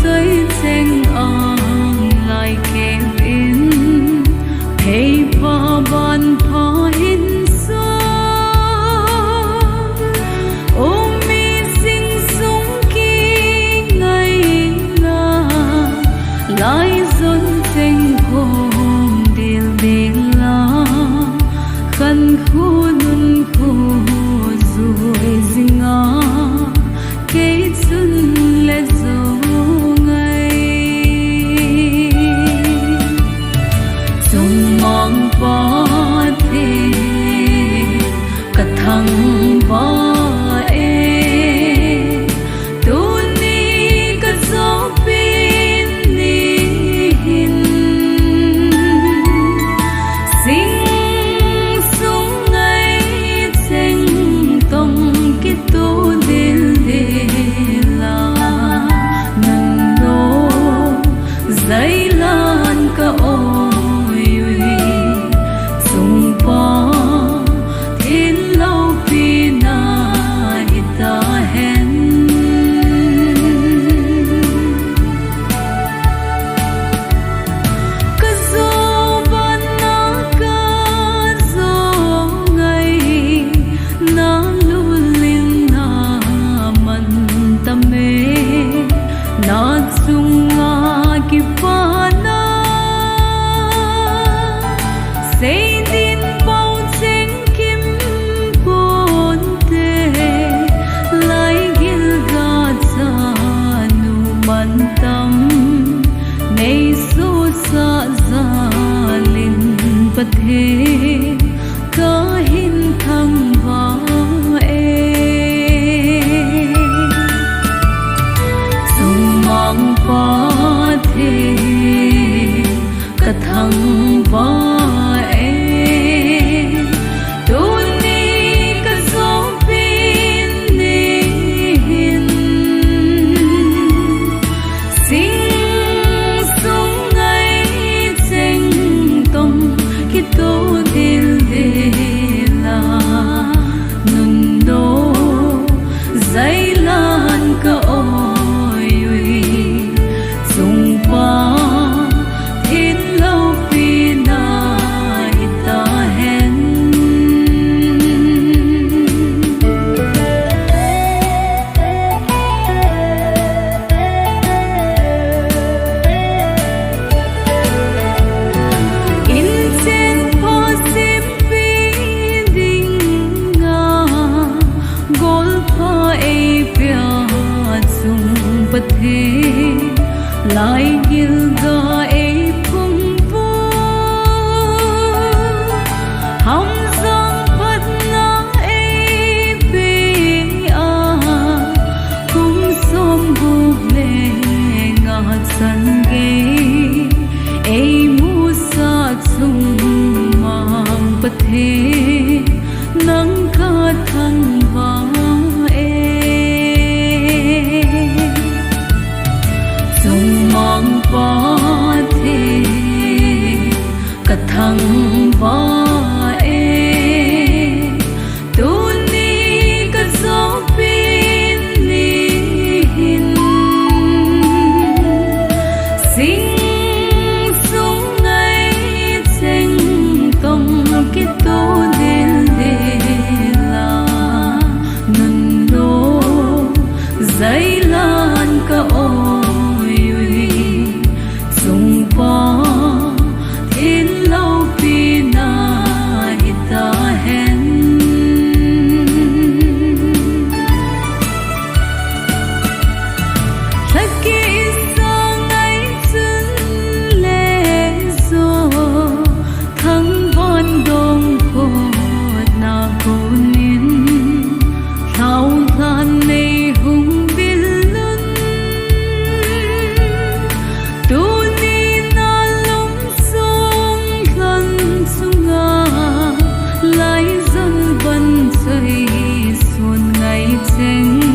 giấy tranh ang lại kèm in hay pha ban pha hin xa ôm mi sinh sống khi ngày nga lại dồn tranh hồn điều bền la khăn khu nun khu rồi dinh nga cái chân lệ dấu ngày dùng mong ba thế cả thằng ba e tu ni cả gió pin ni hin sinh sống ngày tranh tông cái tu đến giấy lan cả ôi dùng pa thiên lâu pina hita hen cả gió ban na cả gió ngày na lu linh na man tame na chung kipana say din bao chen kim ponte lai gil ga cha nu man tam nei so sa za lin pathe ka hin thang va e sung mang pa cả thằng ba e tu ni cả gió pin ni hin sinh sống ngày tranh tông khi tu đến để là nôn đô giấy lan cả ôi dùng qua lại gil ga e phung vu hom sang phat na e be a kum som gu le nga san ge e mu sa chung mang pathe nang ka thang va mong ba thế cả thằng ba e tu ni cả gió pin ni hin sinh sống ngày tranh tông cái tu đến để là nôn đô giấy lan cả ôi dùng pa thiên lâu pina hita hen lagi sa ngày chân lệ gió thăng bon đông cô na cô nín thao than này hùng biên luân tu lại dân vân dây xuân ngày tranh